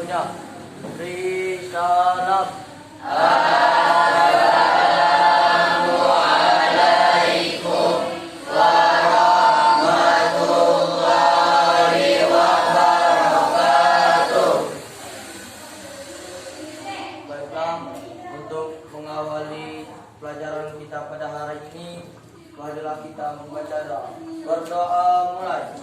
seluruhnya. Beri salam. Assalamualaikum warahmatullahi wabarakatuh. Baiklah, untuk mengawali pelajaran kita pada hari ini, marilah kita membaca doa. Berdoa mulai.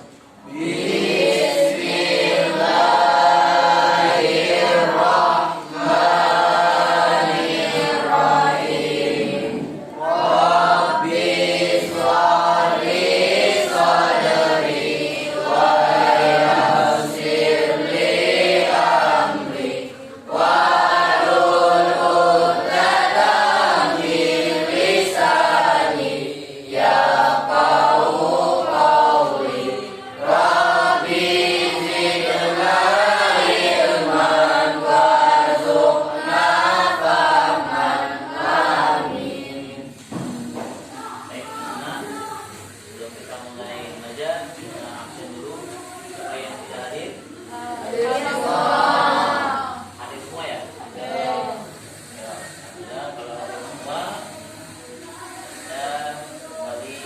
Bismillahirrahmanirrahim. Rabbi sholli sadri wa yassir li amri wahlul 'uqdatam min lisani yafqahu qawli. Rabbi zidna ilman warzuqna fahman. Amin. Baik, nah, sebelum kita mulai mengajar, kita absen dulu. Siapa yang tidak hadir? Hadir semua ya? Ya, alhamdulillah kalau hadir semua, dan kembali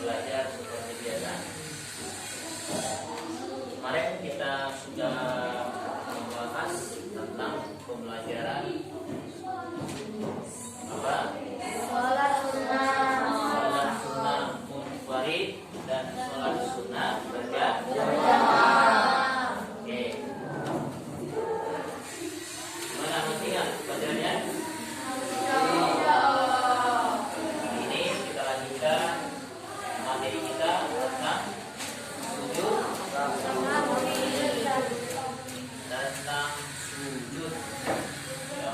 belajar seperti biasa. Kemarin kita sudah membahas tentang pembelajaran apa? Sholat sunnah munfarid dan sholat sunnah berjamaah. Oke. Gimana, masih ingat pelajarannya? Ini kita lanjutkan materi kita tentang sujud, tentang sujud. Ya.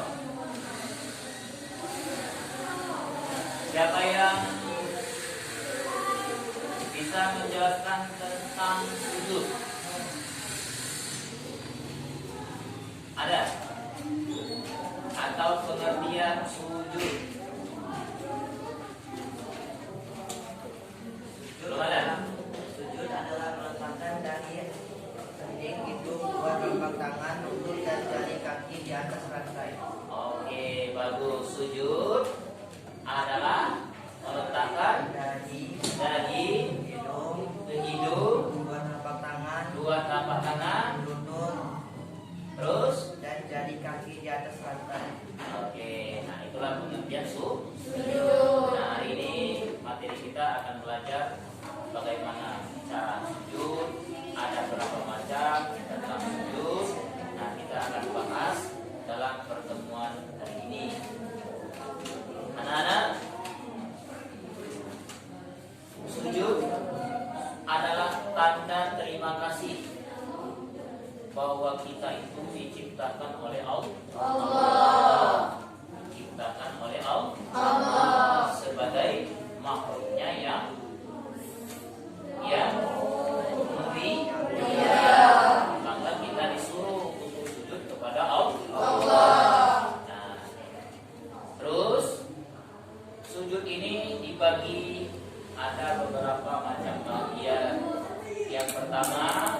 Siapa yang bisa menjelaskan tentang sujud? Ada? Atau pengertian sujud? Belum ada? Sujud adalah meletakkan dari dinding hidung dua telapak tangan, lutut dan jari kaki di atas rantai. Oke, bagus. Sujud adalah meletakkan Dari hidung dua telapak tangan, lutut terus. dan jari kaki di atas rantai. Oke, nah itulah pengertian sujud. Nah, hari ini materi kita akan belajar bagaimana cara sujud, ada berapa macam tentang sujud. Nah, kita akan bahas dalam pertemuan hari ini. Anak-anak, sujud adalah tanda terima kasih bahwa kita itu diciptakan oleh Allah. Diciptakan oleh Allah sebagai makhluknya yang mulia. Maka kita disuruh untuk sujud kepada Allah. Nah, terus sujud ini dibagi ada beberapa macam bagian. Yang pertama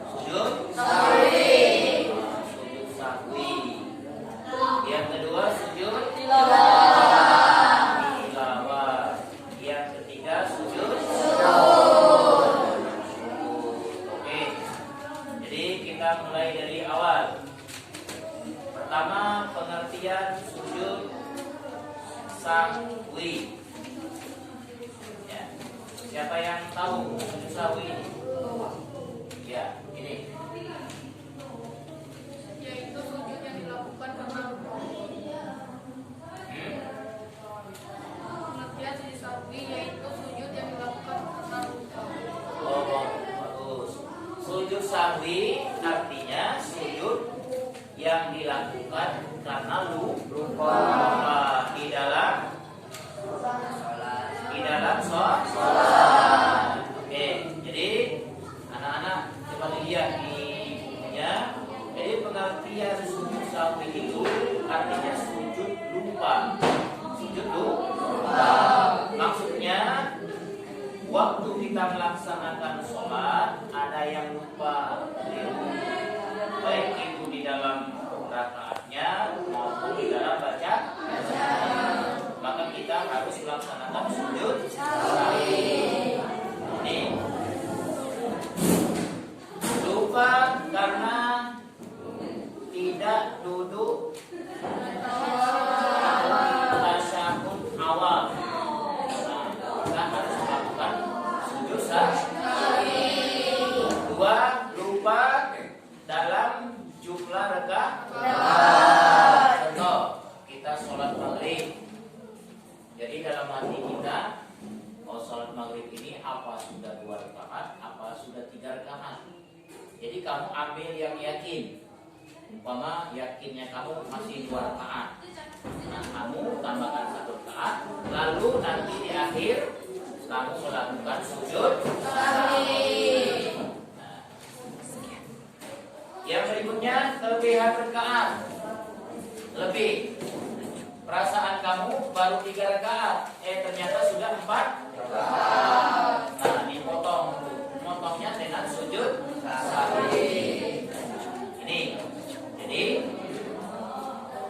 sujud sahwi. Yang kedua sujud tilawah. Yang ketiga sujud syukur. Oke. Jadi kita mulai dari awal. Pertama, pengertian sujud sahwi. Ya. Siapa yang tahu sujud sahwi ini? Ya, ini. Yaitu sujud yang dilakukan karena lupa. Pengertian sujud sahwi yaitu sujud yang dilakukan karena lupa. Oh, bagus. Sujud sahwi artinya sujud yang dilakukan karena lupa di dalam sholat. Oke, jadi anak-anak coba lihat di bukunya. Jadi pengertian sujud sahwi itu artinya sujud lupa. Sujud lupa. Maksudnya waktu kita kita melaksanakan sholat ada yang lupa baik itu di dalam rakaatnya maupun di dalam baca, maka kita harus melaksanakan sujud sahwi. Ini lupa karena tidak duduk tasyahud awal. Kita harus melakukan sujud sahwi. Dua, lupa dalam jumlah rakaat. Contoh, kita sholat maghrib. Jadi dalam hati kita, sholat maghrib ini apa sudah 2 rakaat, apa sudah 3 rakaat. Jadi kamu ambil yang yakin. Umpama yakinnya kamu masih 2 rakaat. Nah, kamu tambahkan 1 rakaat, lalu nanti di akhir kamu melakukan sujud sahwi. Nah, yang berikutnya kelebihan rakaat. Lebih. Perasaan kamu baru 3 rakaat, ternyata sudah 4 rakaat. Nah, motongnya dengan sujud sahwi. Ini. Jadi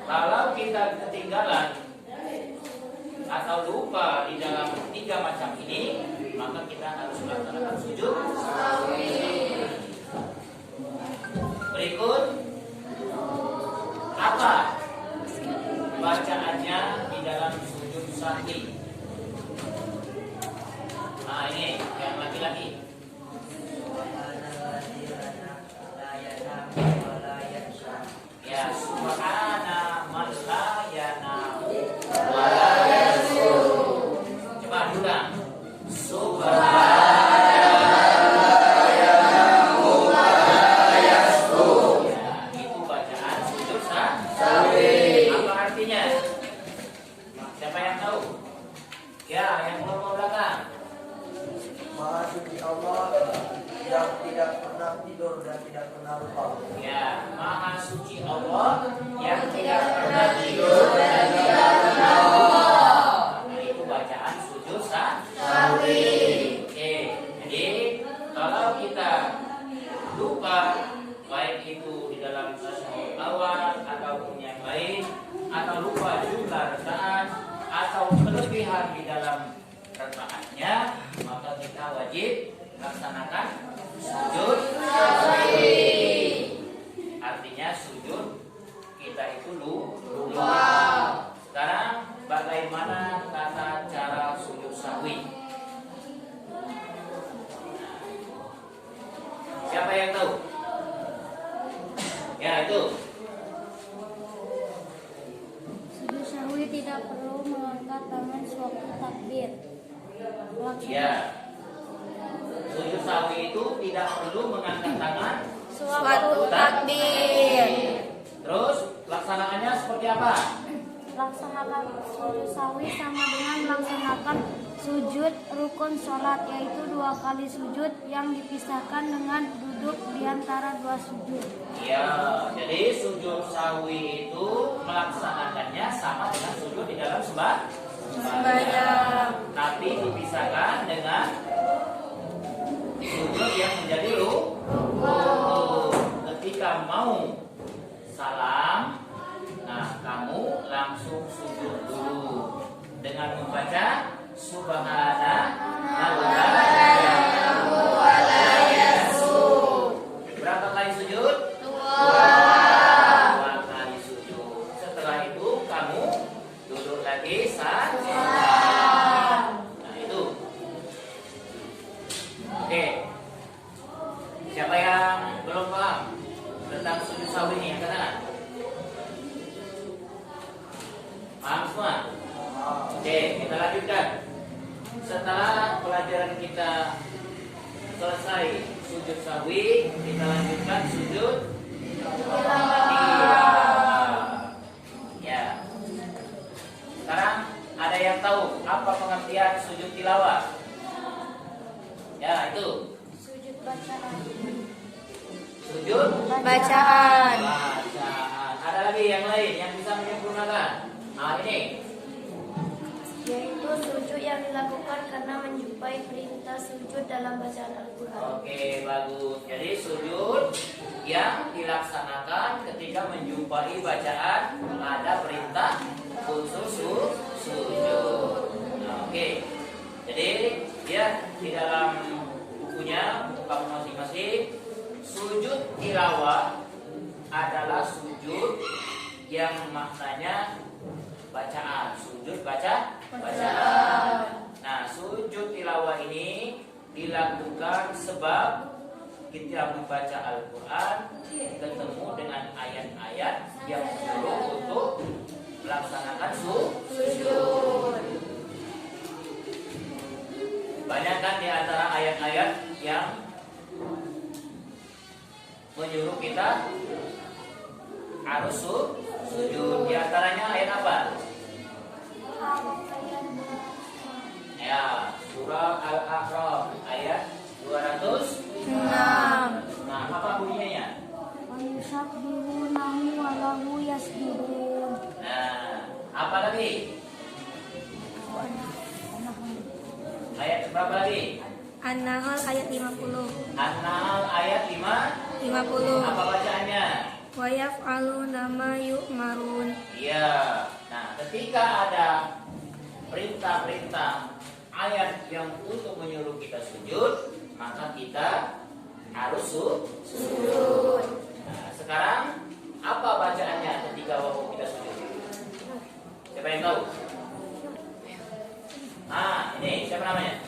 kalau kita ketinggalan atau lupa di dalam 3 macam ini, maka kita harus melaksanakan sujud sahwi. Berikut apa bacaannya di dalam sujud sahwi? Nah, ini yang laki-laki. Ya, subhana man la yanamu wa la yasur. Coba ulang. Subhana itu bacaan sujud sahwi. Apa artinya? Siapa yang tahu? Ya, yang kelompok belakang. Maha suci Allah yang tidak pernah tidur dan tidak pernah lupa. Ya, Maha suci Allah yang tidak pernah tidur dan tidak pernah lupa. Nah, itu bacaan sujud sahwi. Oke, jadi kalau kita lupa baik itu di dalam tasyahud awal ataupun yang lain, atau lupa jumlah rakaat atau kelebihan di dalam rakaatnya, maka kita wajib melaksanakan sujud sahwi. Artinya sujud kita itu lupa. Sekarang bagaimana tata cara sujud sahwi? Siapa yang tahu? Ya, itu. Sujud sahwi tidak perlu mengangkat tangan sewaktu takbir. Ya. Sujud sahwi itu tidak perlu mengangkat tangan Sewaktu takbir. Terus pelaksanaannya seperti apa? Laksanakan sujud sahwi sama dengan melaksanakan sujud rukun sholat, yaitu 2 kali sujud yang dipisahkan dengan duduk di antara 2 sujud. Ya, jadi sujud sahwi itu melaksanakannya sama dengan sujud di dalam sembahyang, tapi dipisahkan dengan sujud yang menjadi rukun. Ketika mau salam, nah kamu langsung sujud dulu dengan membaca Berapa kali sujud? 2 kali sujud. Setelah itu kamu duduk lagi saja. Nah, itu. Oke. Siapa yang belum paham tentang sujud sahwi ini? Angkat tangan. Paham semua? Oke, kita lanjutkan. Setelah pelajaran kita selesai sujud sahwi, kita lanjutkan sujud tilawah. Ya. Sekarang ada yang tahu apa pengertian sujud tilawah? Ya, itu. Sujud bacaan. Sujud Bacaan. Ada lagi yang lain yang bisa menyempurnakan? Nah, ini. Yaitu sujud yang dilakukan karena menjumpai perintah sujud dalam bacaan Al-Quran. Oke, bagus. Jadi sujud yang dilaksanakan ketika menjumpai bacaan ada perintah khusus sujud. Oke. Jadi dia di dalam bukunya, buku kamu masing-masing, sujud tilawah adalah sujud yang maknanya bacaan, sujud bacaan. Nah, sujud tilawah ini dilakukan sebab kita membaca Al-Quran ketemu dengan ayat-ayat yang menyuruh untuk melaksanakan sujud. Banyak kan di antara ayat-ayat yang menyuruh kita harus sujud. Di antaranya ayat apa? Ya, surah Al-A'raf ayat 206. Nah, apa bunyinya? Wayusabbihunahu wa lahu yasjudun. Nah, apa lagi? Ayat berapa lagi? An-Nahl ayat 50. An-Nahl ayat 50. Apa bacaannya? Wa yaf'aluna ma yu'marun. Iya. Nah, ketika ada perintah-perintah ayat yang untuk menyuruh kita sujud, maka kita harus sujud. Nah, sekarang apa bacaannya ketika waktu kita sujud? Siapa yang tahu? Nah, ini siapa namanya?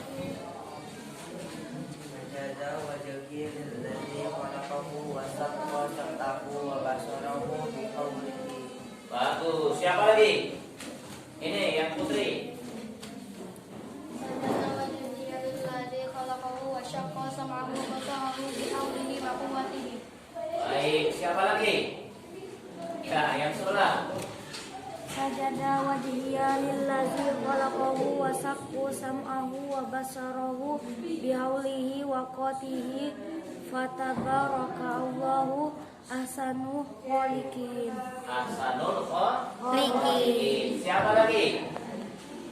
Sajada wajhi lillazi khalaqahu wa sawwa sam'ahu wa basarahu bi qawlihi. Bagus. Siapa lagi? Ini yang putri. Baik. Siapa lagi? Ya, yang sebelah. Sajada wajhiya lillazi khalaqahu wa saqqa sam'ahu wa basarahu bihaulihi wa qatihi fatabaraka Allahu ahsanul khaliqin. Ahsanul khaliqin. Siapa lagi?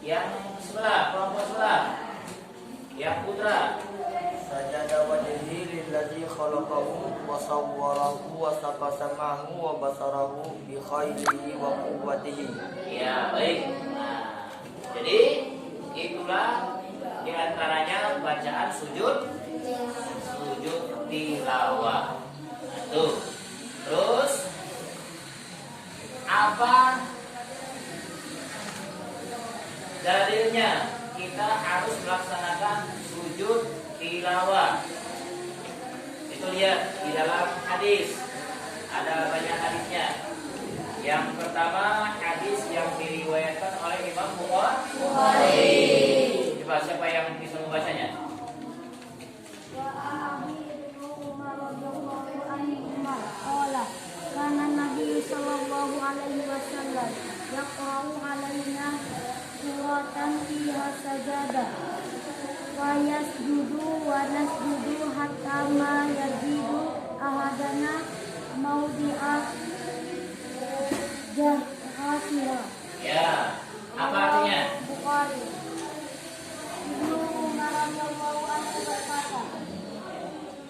Yang sebelah, kelompok sebelah. Yang putra. Sajada wajhi lillazi khalaqahu wa sawwarahu wa sam'ahu wa basarahu bi khairihi wa quwwatihi. Ya, baik. Nah, jadi itulah diantaranya bacaan sujud tilawah. Nah, tuh. Terus apa dalilnya kita harus melaksanakan sujud tilawah? Itu lihat di dalam hadis. Ada banyak hadisnya. Yang pertama hadis yang diriwayatkan oleh Imam Bukhari. Coba siapa yang bisa membacanya? Karena Nabi Sallallahu Alaihi Wasallam yaqra'u alaina suratan fiha sajadah wa yasjudu wa nasjudu hatta ma yajidu ahadana maudi'a jahatiha. Ya, apa artinya? Bukhari. Ibnu Umar radhiyallahu anhu berkata,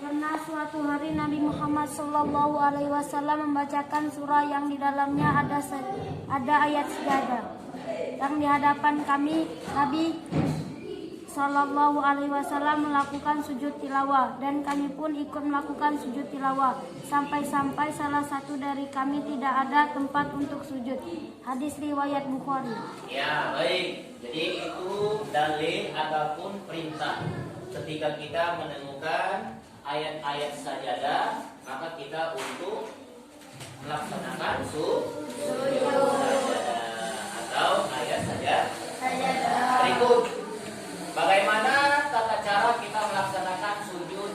karena suatu hari Nabi Muhammad Sallallahu Alaihi Wasallam membacakan surah yang di dalamnya ada ayat sejadah. Yang di hadapan kami Nabi Sallallahu Alaihi Wasallam melakukan sujud tilawah dan kami pun ikut melakukan sujud tilawah sampai-sampai salah satu dari kami tidak ada tempat untuk sujud. Hadis riwayat Bukhari. Ya, baik. Jadi itu dalil ataupun perintah ketika kita menemukan ayat-ayat sajadah, maka kita untuk melaksanakan sujud sajadah atau ayat sajadah. Berikut, bagaimana tata cara kita melaksanakan sujud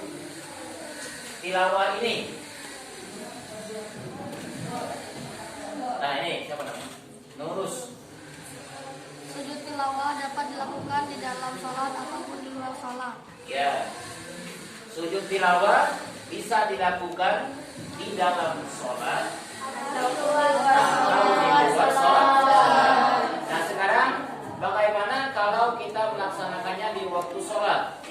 tilawah ini? Nah, ini siapa namanya? Nurus. Sujud tilawah dapat dilakukan di dalam sholat ataupun di luar sholat. Ya. Sujud tilawah bisa dilakukan di dalam sholat atau di luar sholat. Nah, sekarang bagaimana kalau melaksanakannya di waktu sholat?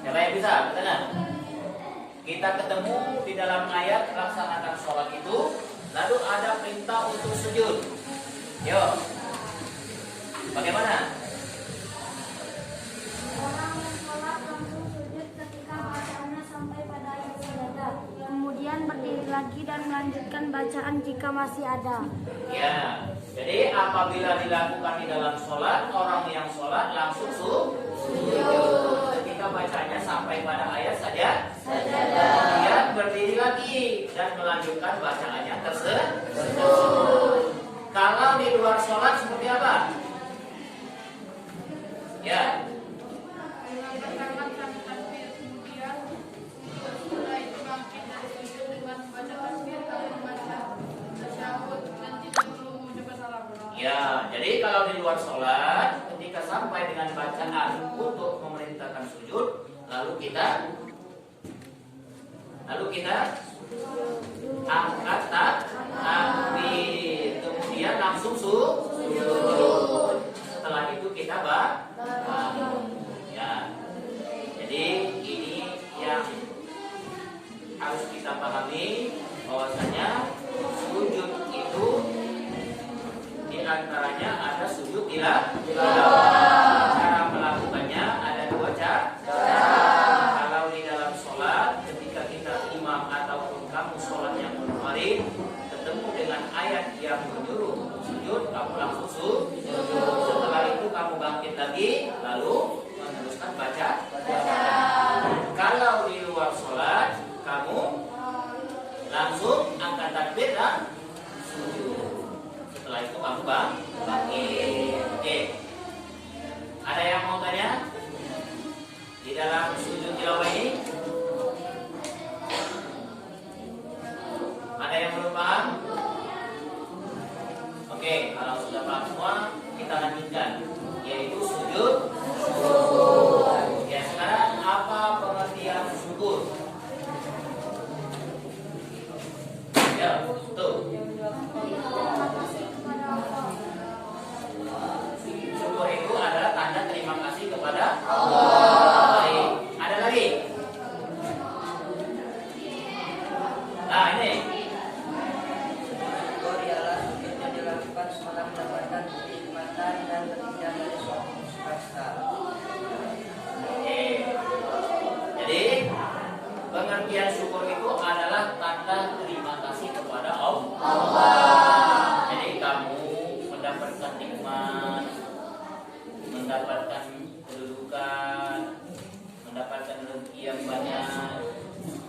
Siapa yang bisa? Betul. Kita ketemu di dalam ayat laksanakan sholat itu, lalu ada perintah untuk sujud. Yo, bagaimana? Orang yang sholat langsung sujud ketika bacaannya sampai pada ayat sajadah. Kemudian berdiri lagi dan melanjutkan bacaan jika masih ada. Ya, jadi apabila dilakukan di dalam sholat, orang yang sholat langsung sujud. Ketika bacanya sampai pada ayat saja, kemudian berdiri lagi dan melanjutkan bacaannya tersebut. Kalau di luar sholat seperti apa? Ya. Ya, jadi kalau di luar sholat, ketika sampai dengan bacaan untuk memerintahkan sujud, lalu kita angkat takbir, kemudian langsung sujud. Setelah itu kita bangun. Ya, jadi ini yang harus kita pahami, bahwasanya sujud itu di antaranya ada sujud tilawah. Cara melakukannya ada dua cara. Kalau di dalam sholat, ketika kita imam ataupun kamu sholat yang kemarin ketemu dengan ayat yang menyuruh sujud, kamu langsung sujud. Setelah itu kamu bangkit lagi, lalu meneruskan baca. Kalau di luar sholat, kamu langsung angkat takbir dan sujud. Setelah itu kamu bangkit. Oke. Ada yang mau tanya di dalam sujud tilawah ini? Ada yang belum paham? Oke, kalau sudah paham semua, kita lanjutkan, yaitu sujud. Ya, sekarang apa pengertian syukur? Ya, tuh. Syukur itu adalah tanda terima kasih kepada Allah. Baik. Ada lagi? Nah, ini. Syukur ialah sujud yang dilakukan setelah mendapatkan kenikmatan dan terhindar dari suatu sukacita. Oke. Jadi pengertian syukur itu adalah tanda terima kasih kepada Allah. Jadi kamu mendapatkan nikmat, mendapatkan kedudukan, mendapatkan rezeki yang banyak,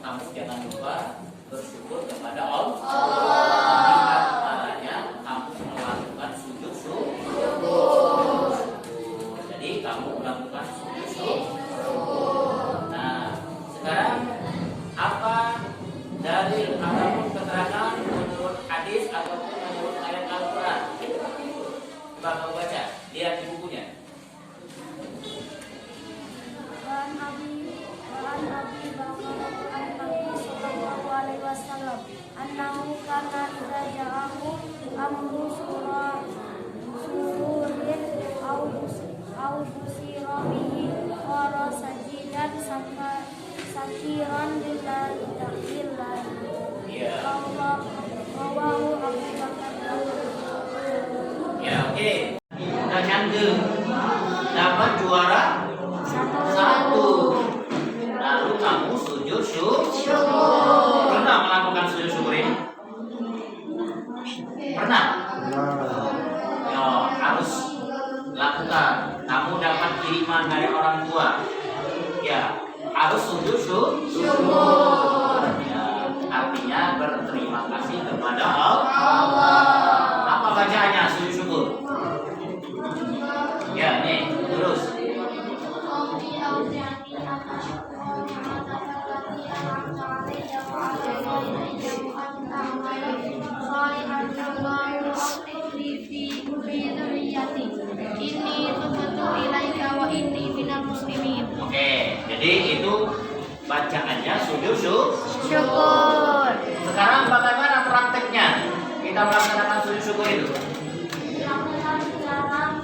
kamu jangan lupa bersyukur kepada Allah. Di antaranya kamu melakukan sujud syukur. Jadi kamu melakukan sujud syukur. Nah, sekarang apa dalil ataupun keterangan menurut hadis ataupun menurut ayat Al-Quran? Coba kamu baca, lihat di bukunya. An Nabi Nabi sallallahu alaihi wasallam annahu kana idza ja'ahu amru sururin au busira bihi qara sajidan sakiran lillahi ta'ala. Iya. Rawahu Abu Bakar. Ya, oke. Kita nyangkeng dapat juara satu. Lalu kamu sujud syukur. Pernah melakukan sujud syukur ini? Pernah? Ya, harus lakukan. Kamu dapat kiriman dari orang tua. Ya, harus sujud syukur. Ya, artinya berterima kasih kepada Allah. Apa bacaannya sujud syukur? Ya, nih, terus. Oke, jadi itu bacaannya sujud syukur. Sekarang bagaimana prakteknya kita melaksanakan sujud syukur itu? Dilakukan secara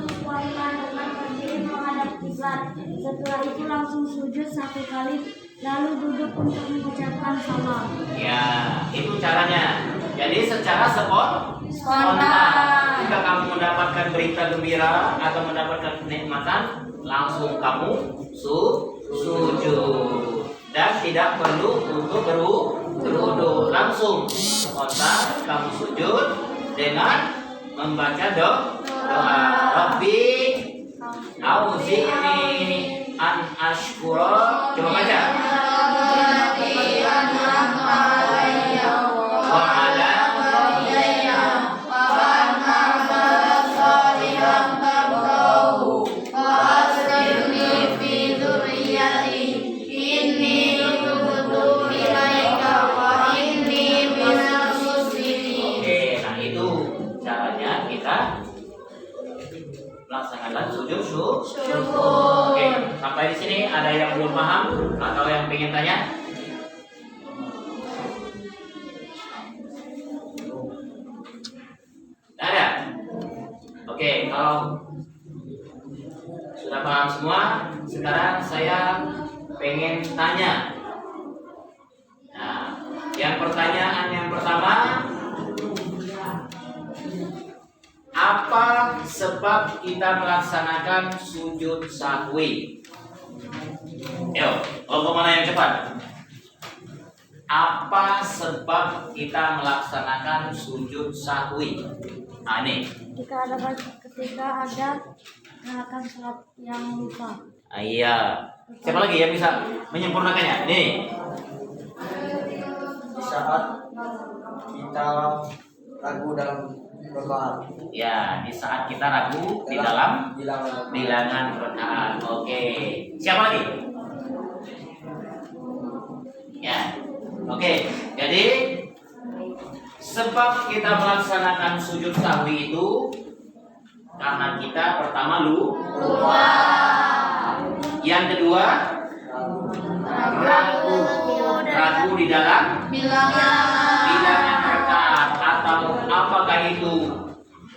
Setelah itu langsung sujud 1 kali, lalu duduk untuk mengucapkan salam. Ya, itu caranya. Jadi secara spontan. Jika kamu mendapatkan berita gembira atau mendapatkan kenikmatan, langsung kamu sujud. Dan tidak perlu untuk berwudu, langsung spontan kamu sujud dengan membaca doa. Rabbi auzi'ni an ashkura. Coba baca. Wa ala melaksanakan sujud syukur. Oke, sampai di sini ada yang belum paham atau yang pengen tanya? Ada? Oke, kalau sudah paham semua, sekarang saya pengen tanya. Nah, pertanyaan yang pertama, apa sebab kita melaksanakan sujud sahwi? Ayo, kelompok mana yang cepat? Apa sebab kita melaksanakan sujud sahwi? Nah, ini. Ketika ada melakukan sholat yang lupa. Iya. Siapa lagi yang bisa menyempurnakannya? Nih. Di saat kita ragu dalam berdoa. Ya, di saat kita ragu di dalam bilangan rakaat. Oke. Siapa lagi? Ya. Oke. Jadi sebab kita melaksanakan sujud sahwi itu karena kita pertama lupa. Yang kedua ragu di dalam bilangan rakaat, atau apakah itu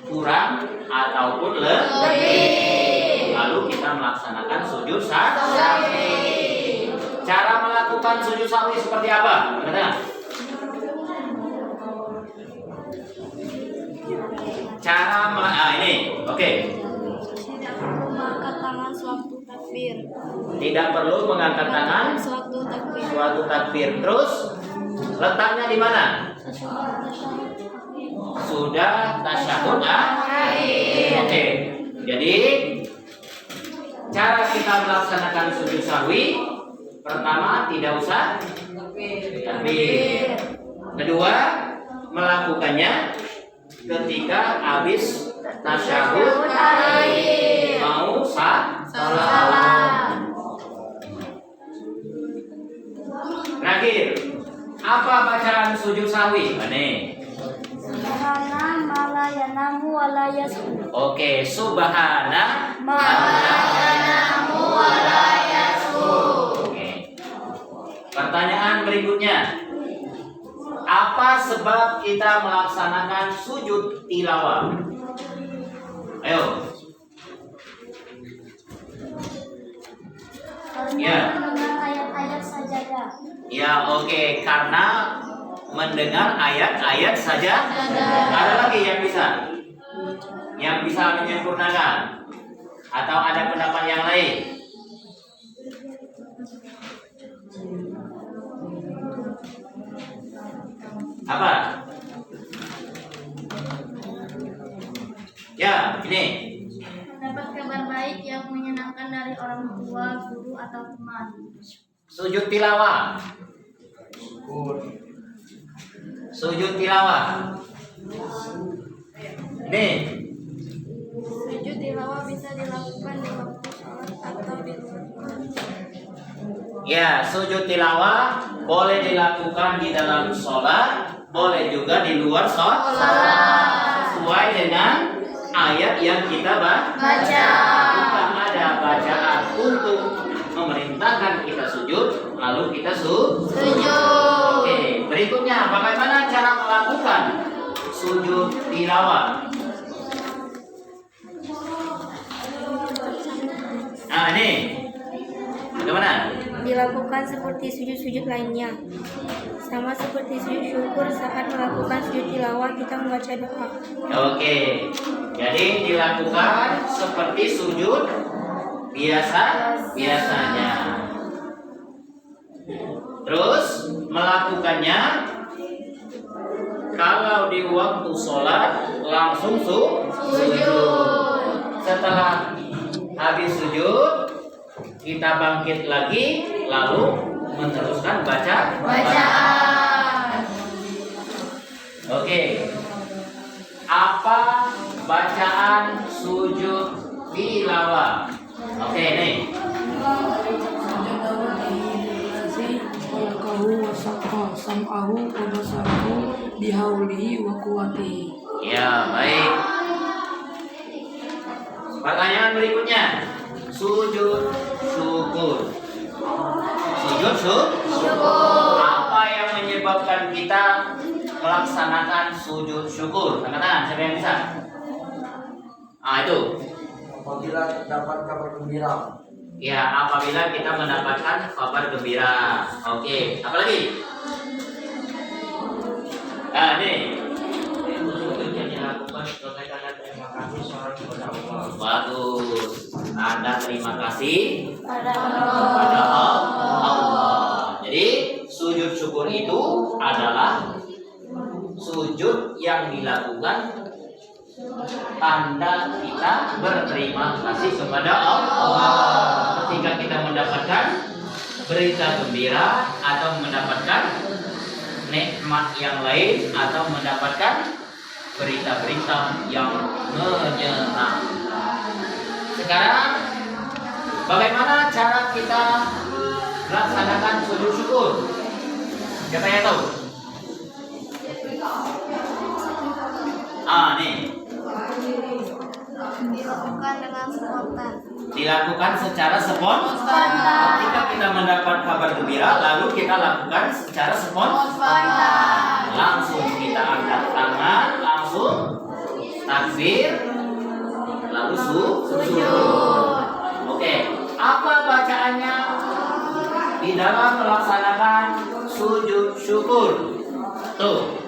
kurang ataupun lebih. Lalu kita melaksanakan sujud sahwi. Cara melakukan sujud sahwi seperti apa? Benar? Ini, oke. Tidak perlu mengangkat tangan sewaktu takbir. Tidak perlu mengangkat tangan suatu takbir. Terus letaknya di mana? Sudah tasyahud akhir. Oke. Jadi cara kita melaksanakan sujud sahwi, pertama tidak usah takbir. Kedua, melakukannya ketika habis tasyahud mau salam. Terakhir, apa bacaan sujud sahwi? Ini. Subhana malayanamu walayasku. Oke, subhana malayanamu walayasku. Oke. Pertanyaan berikutnya. Apa sebab kita melaksanakan sujud tilawah? Ayo. Ya. Mendengar ayat-ayat sajadah. Ya, oke. Karena mendengar ayat-ayat saja. Ada lagi yang bisa menyempurnakan? Atau ada pendapat yang lain? Apa? Ya, ini. Dapat kabar baik yang menyenangkan dari orang tua, guru, atau teman. Sujud tilawah. Sujud tilawah. Nih. Sujud tilawah bisa dilakukan di waktu sholat atau di luar. Ya, sujud tilawah boleh dilakukan di dalam sholat, boleh juga di luar sholat, sesuai dengan ayat yang kita baca. Jika ada bacaan untuk memerintahkan kita sujud, lalu kita sujud. Oke, berikutnya bagaimana cara melakukan sujud tilawah? Nah, nih. Bagaimana? Dilakukan seperti sujud-sujud lainnya. Sama seperti sujud syukur saat melakukan sujud tilawah kita membaca doa. Oke. Jadi dilakukan seperti sujud biasanya. Terus melakukannya kalau di waktu sholat langsung sujud. Setelah habis sujud kita bangkit lagi lalu meneruskan bacaan. Oke. Apa bacaan sujud tilawah? Oke nih. Sam'ahu wa basarahu bihaulihi wa quwwatihi. Ya, baik. Pertanyaan berikutnya. Sujud syukur. Sujud syukur. Apa yang menyebabkan kita melaksanakan sujud syukur? Angkat tangan, siapa yang bisa? Itu. Apabila terdapat kabar gembira. Ya, apabila kita mendapatkan kabar gembira. Oke, apa lagi? Nih. Yang dilakukan sebagai tanda terima kasih seorang kepada Allah. Bagus. Tanda terima kasih kepada Allah. Jadi, sujud syukur itu adalah sujud yang dilakukan tanda kita berterima kasih kepada Allah ketika kita mendapatkan berita gembira atau mendapatkan nikmat yang lain atau mendapatkan berita-berita yang menyenangkan. Sekarang bagaimana cara kita melaksanakan sujud syukur? Siapa yang tahu? Nih. Dilakukan dengan spontan. Dilakukan secara spontan. Ketika kita mendapat kabar gembira, lalu kita lakukan secara spontan. Langsung kita angkat tangan, langsung takbir, lalu sujud. Oke, apa bacaannya di dalam melaksanakan sujud syukur? Tuh.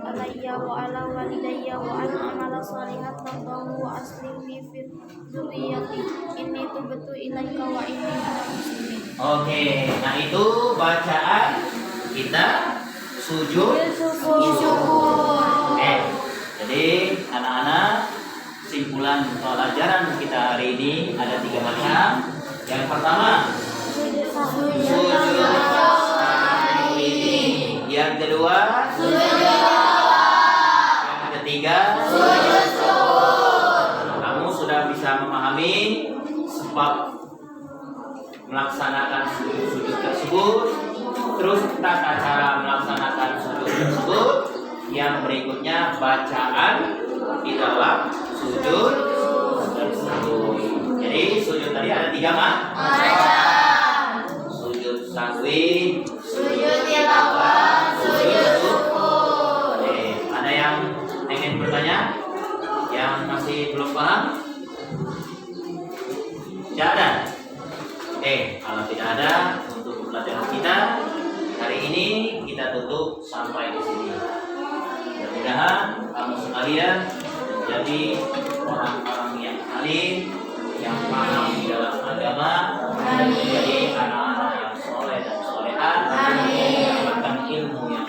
Alayya wa ala walidayya wa an amala sholihan tardahu wa aslihni fil dzurriyyati inni tubtu ilaika wa inni minal muslimin. Oke, nah itu bacaan kita sujud syukur. Oke, jadi anak-anak, simpulan pelajaran kita hari ini ada 3 macam. Yang pertama, sujud yang kedua, yang ketiga, kamu sudah bisa memahami sebab melaksanakan sujud tersebut, terus tata cara melaksanakan sujud tersebut. Yang berikutnya bacaan di dalam sujud tersebut. Jadi sujud tadi ada 3 macam. Sujud sahwi, sujud tilawah, sujud syukur. Ada yang ingin bertanya? Yang masih belum paham? Tidak ada? Kalau tidak ada, untuk pelajaran kita hari ini kita tutup sampai di sini. Mudah-mudahan kamu sekalian jadi orang-orang yang alim, yang paham di dalam agama, menjadi anak-anak yang soleh dan solehan, mendapatkan ilmu yang